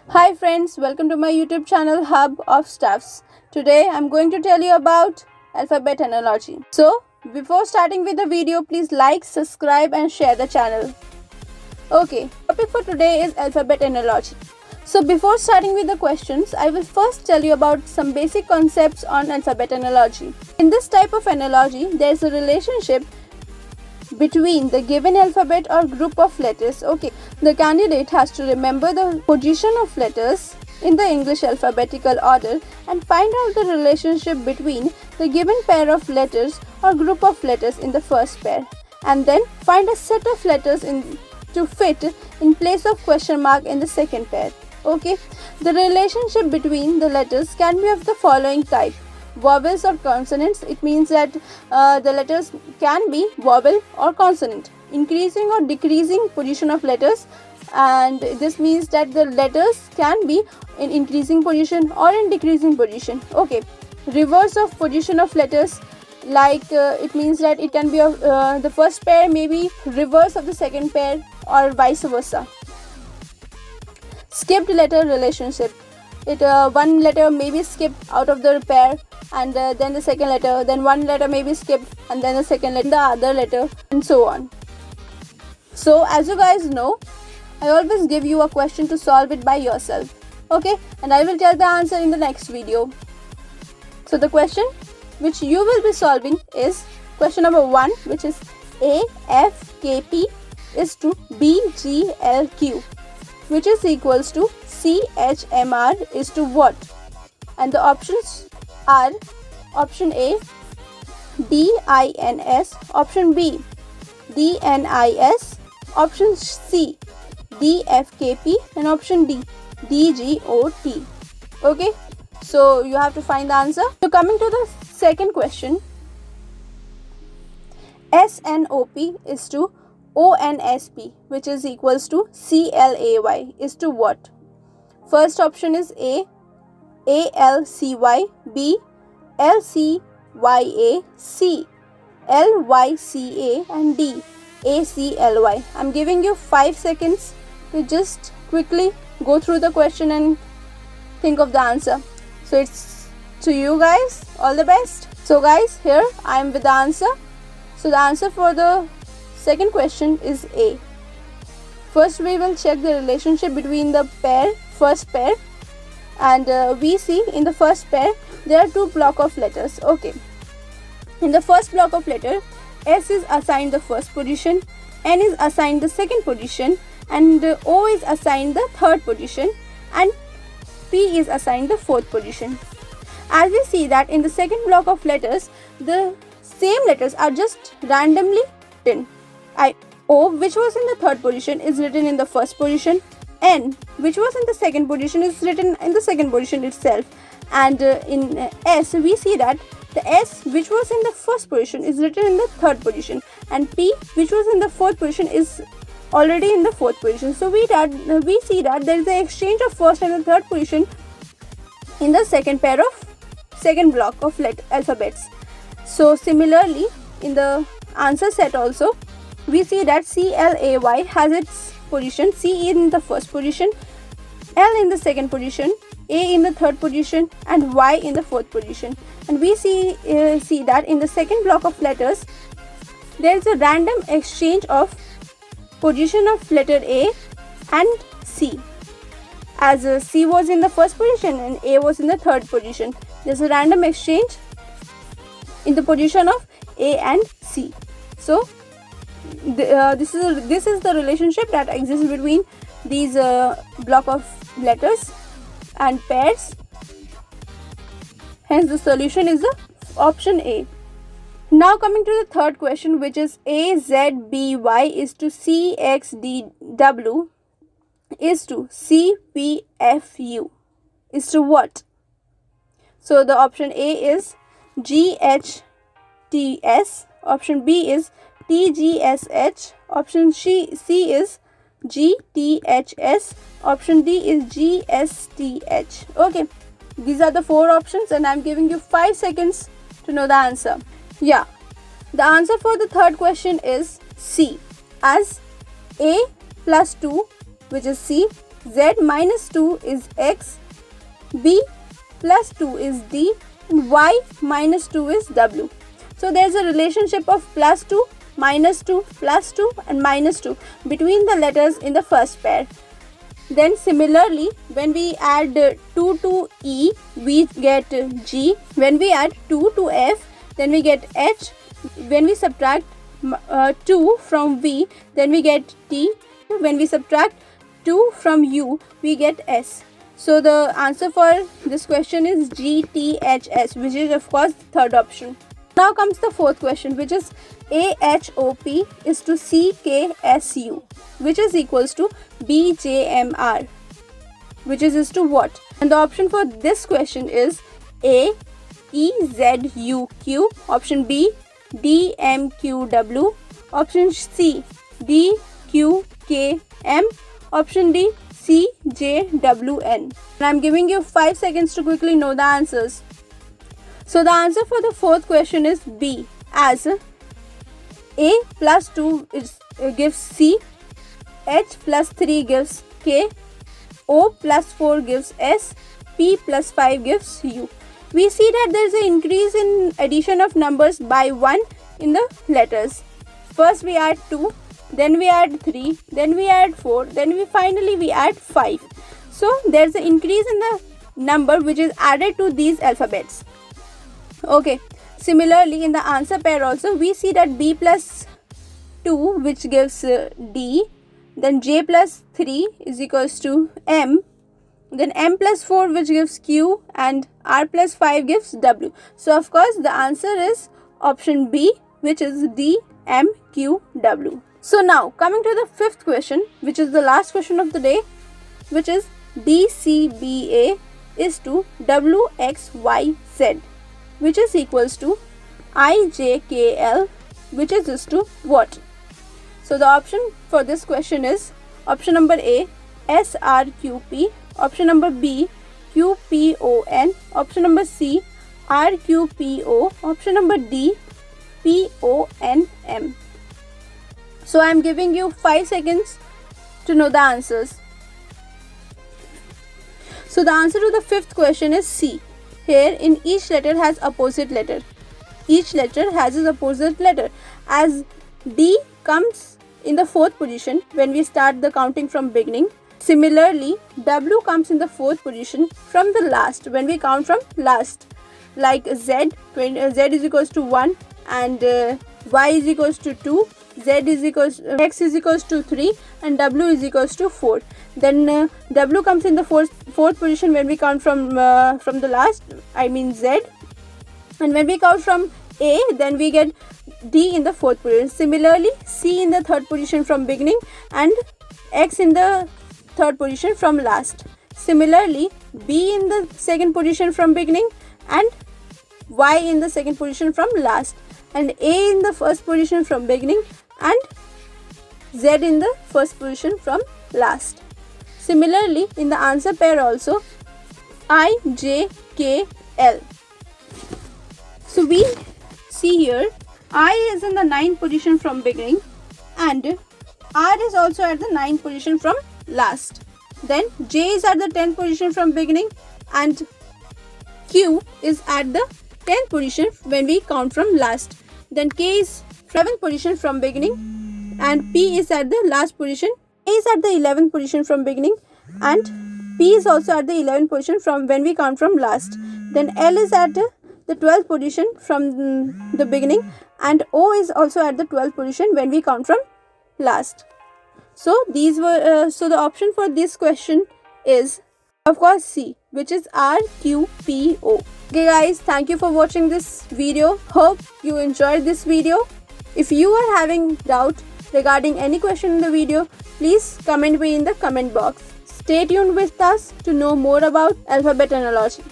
Hi friends, welcome to my YouTube channel Hub of Stuffs. Today I'm going to tell you about alphabet analogy. So, before starting with the video, please like, subscribe and share the channel. Okay, topic for today is alphabet analogy. So before starting with the questions, I will first tell you about some basic concepts on alphabet analogy. In this type of analogy, there is a relationship between the given alphabet or group of letters. Okay, the candidate has to remember the position of letters in the English alphabetical order and find out the relationship between the given pair of letters or group of letters in the first pair, and then find a set of letters to fit in place of question mark in the second pair. Okay, the relationship between the letters can be of the following type: vowels or consonants. It means that the letters can be vowel or consonant, increasing or decreasing position of letters, and this means that the letters can be in increasing position or in decreasing position. Okay, reverse of position of letters, like it means that it can be of the first pair may be reverse of the second pair or vice versa. Skipped letter relationship, one letter may be skipped out of the pair, and then the second letter, then one letter may be skipped, and then the second letter, the other letter, and so on. So as you guys know, I always give you a question to solve it by yourself. Okay, and I will tell the answer in the next video. So the question which you will be solving is question number 1, which is AFKP is to BGLQ, which is equals to CHMR is to what? And the options are option A DINS, option B DNIS, option C DFKP, and option D DGOT. Okay, so you have to find the answer. So coming to the second question, SNOP is to ONSP, which is equals to CLAY is to what? First option is A ALCY, B LCYA, C LYCA, and D ACLY. I'm giving you 5 seconds to just quickly go through the question and think of the answer. So it's to you guys. All the best. So guys, here I am with the answer. So the answer for the second question is A. First we will check the relationship between the first pair, and we see in the first pair there are two block of letters. Okay, in the first block of letter, S is assigned the first position, N is assigned the second position, and O is assigned the third position, and P is assigned the fourth position. As we see that in the second block of letters, the same letters are just randomly written. O, which was in the third position, is written in the first position. N, which was in the second position, is written in the second position itself. And in S, we see that the S, which was in the first position, is written in the third position. And P, which was in the fourth position, is already in the fourth position. So we see that there is an exchange of first and the third position in the second block of alphabets. So similarly, in the answer set also, we see that CLAY has its position: C in the first position, L in the second position, A in the third position, and Y in the fourth position. And we see that in the second block of letters, there is a random exchange of position of letter A and C. As C was in the first position and A was in the third position, there is a random exchange in the position of A and C. So this is the relationship that exists between these block of letters and pairs. Hence the solution is the option A. Now coming to the third question, which is AZBY is to CXDW is to CPFU is to what? So the option A is GHTS, option B is TGSH, option C is GTHS, option D is GSTH. Okay, these are the 4 options, and I'm giving you 5 seconds to know the answer. Yeah, the answer for the third question is C, as A plus 2, which is C, Z minus 2 is X, B plus 2 is D, and Y minus 2 is W. So there's a relationship of plus 2, minus 2, plus 2 and minus 2 between the letters in the first pair. Then similarly, when we add 2 to E, we get G. When we add 2 to F, then we get H. When we subtract 2 from V, then we get T. When we subtract 2 from U, we get S. So the answer for this question is GTHS, which is of course the third option. Now comes the fourth question, which is AHOP is to CKSU, which is equals to BJMR, which is to what? And the option for this question is A EZUQ, option B DMQW, option C DQKM, option D CJWN. And I'm giving you 5 seconds to quickly know the answers. So the answer for the fourth question is B, as A plus 2 gives C, H plus 3 gives K, O plus 4 gives S, P plus 5 gives U. We see that there is an increase in addition of numbers by 1 in the letters. First we add 2, then we add 3, then we add 4, then finally we add 5. So there is an increase in the number which is added to these alphabets. Okay, similarly in the answer pair also we see that B plus 2 which gives D, then J plus 3 is equals to M, then M plus 4 which gives Q, and R plus 5 gives W. So of course the answer is option B, which is DMQW. So now coming to the fifth question, which is the last question of the day, which is DCBA is to WXYZ, which is equals to IJKL, which is to what? So the option for this question is option number A SRQP, option number B QPON, option number C RQPO, option number D PONM. So I am giving you 5 seconds to know the answers. So the answer to the fifth question is C. Here in each letter has opposite letter. Each letter has its opposite letter, as D comes in the fourth position when we start the counting from beginning. Similarly, W comes in the fourth position from the last when we count from last. Like Z is equals to 1 and Y is equals to 2, X is equals to 3 and W is equals to 4. Then W comes in the fourth position when we count from the last, I mean Z. And when we count from A, then we get D in the fourth position. Similarly, C in the third position from beginning and X in the third position from last. Similarly, B in the second position from beginning and Y in the second position from last, and A in the first position from beginning and Z in the first position from last. Similarly, in the answer pair also I, J, K, L. So we see here I is in the 9th position from beginning and R is also at the 9th position from last. Then J is at the 10th position from beginning and Q is at the 10th position when we count from last. Then K is 7th position from beginning and P is at the last position. A is at the 11th position from beginning and P is also at the 11th position from when we count from last. Then L is at the 12th position from the beginning and O is also at the 12th position when we count from last. So these were so the option for this question is of course C, which is RQPO. Okay guys, thank you for watching this video. Hope you enjoyed this video. If you are having doubt regarding any question in the video, please comment me in the comment box. Stay tuned with us to know more about alphabet analogy.